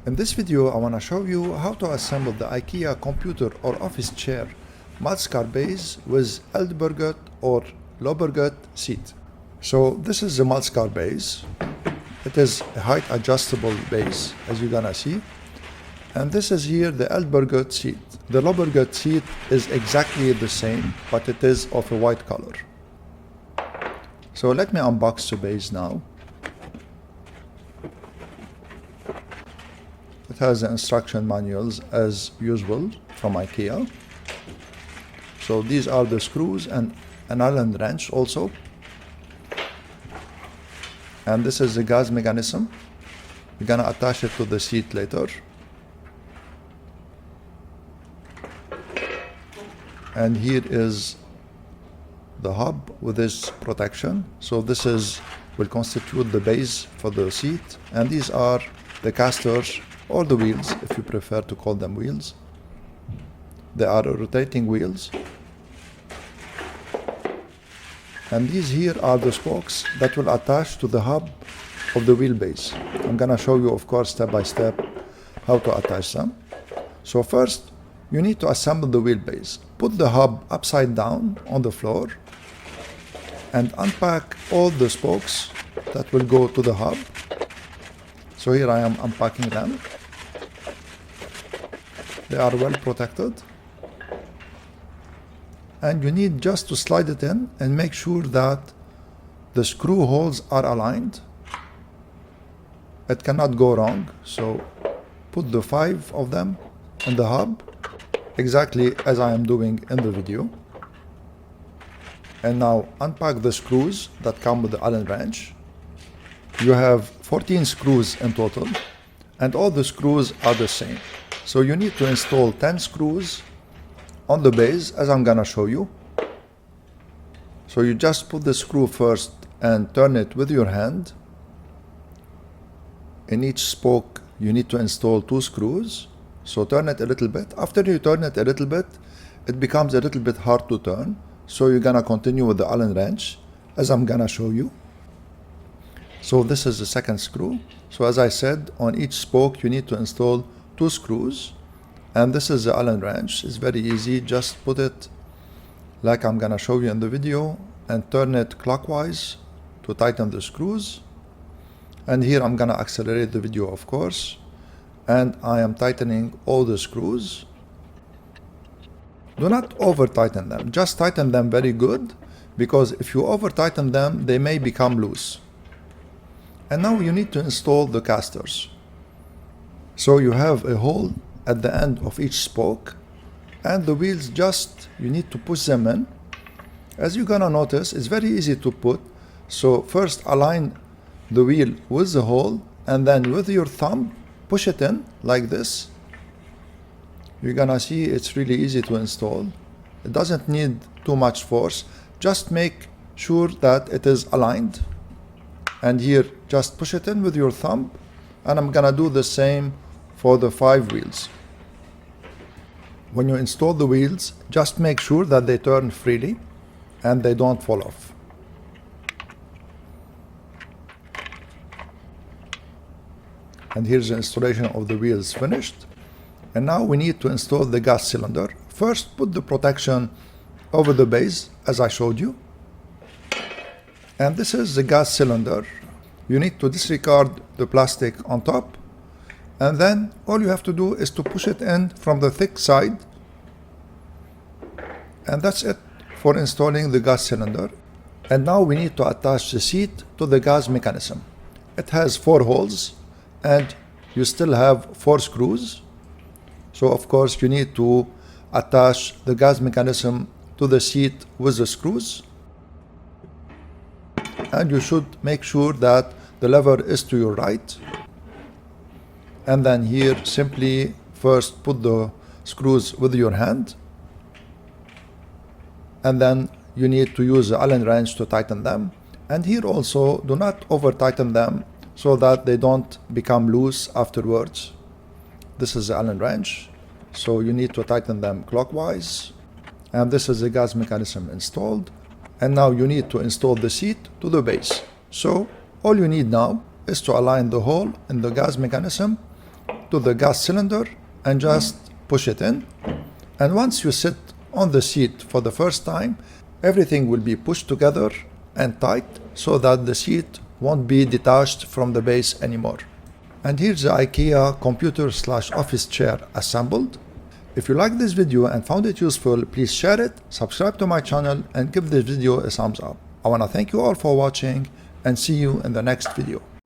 In this video, I want to show you how to assemble the IKEA computer or office chair Malskar base with Eldberget or Loberget seat. So this is the Malskar base. It is a height adjustable base, as you're gonna see. And this is here the Eldberget seat. The Loberget seat is exactly the same, but it is of a white color. So let me unbox the base now. It has the instruction manuals as usual from IKEA. So these are the screws and an Allen wrench also. And this is the gas mechanism. We're gonna attach it to the seat later. And here is the hub with this protection. So this will constitute the base for the seat. And these are the casters or the wheels, if you prefer to call them wheels. They are rotating wheels. And these here are the spokes that will attach to the hub of the wheelbase. I'm gonna show you, of course, step by step how to attach them. So first, you need to assemble the wheelbase. Put the hub upside down on the floor and unpack all the spokes that will go to the hub. So here I am unpacking them. They are well protected. And you need just to slide it in and make sure that the screw holes are aligned. It cannot go wrong. So put the 5 of them in the hub, exactly as I am doing in the video. And now unpack the screws that come with the Allen wrench. You have 14 screws in total, and all the screws are the same. So you need to install 10 screws on the base, as I'm gonna show you. So you just put the screw first and turn it with your hand. In each spoke, you need to install 2 screws. So turn it a little bit. After you turn it a little bit, it becomes a little bit hard to turn. So you're gonna continue with the Allen wrench, as I'm gonna show you. So this is the second screw. So as I said, on each spoke, you need to install 2 screws. And this is the Allen wrench. It's very easy. Just put it like I'm gonna show you in the video and turn it clockwise to tighten the screws. And here I'm gonna accelerate the video, of course. And I am tightening all the screws. Do not over tighten them. Just tighten them very good, because if you over tighten them, they may become loose. And now you need to install the casters. So you have a hole at the end of each spoke, and the wheels you need to push them in. As you're gonna notice, it's very easy to put. So first align the wheel with the hole, and then with your thumb, push it in like this. You're gonna see it's really easy to install. It doesn't need too much force. Just make sure that it is aligned. And here, just push it in with your thumb. And I'm gonna do the same for the 5 wheels. When you install the wheels, just make sure that they turn freely and they don't fall off. And here's the installation of the wheels finished. And now we need to install the gas cylinder. First, put the protection over the base, as I showed you. And this is the gas cylinder. You need to disregard the plastic on top. And then all you have to do is to push it in from the thick side. And that's it for installing the gas cylinder. And now we need to attach the seat to the gas mechanism. It has 4 holes, and you still have 4 screws. So of course you need to attach the gas mechanism to the seat with the screws. And you should make sure that the lever is to your right. And then here, simply first put the screws with your hand. And then you need to use the Allen wrench to tighten them. And here also, do not over tighten them so that they don't become loose afterwards. This is the Allen wrench. So you need to tighten them clockwise. And this is the gas mechanism installed. And now you need to install the seat to the base. So all you need now is to align the hole in the gas mechanism to the gas cylinder and just push it in. And once you sit on the seat for the first time, everything will be pushed together and tight so that the seat won't be detached from the base anymore. And here's the IKEA computer / office chair assembled. If you liked this video and found it useful, please share it, subscribe to my channel, and give this video a thumbs up. I want to thank you all for watching and see you in the next video.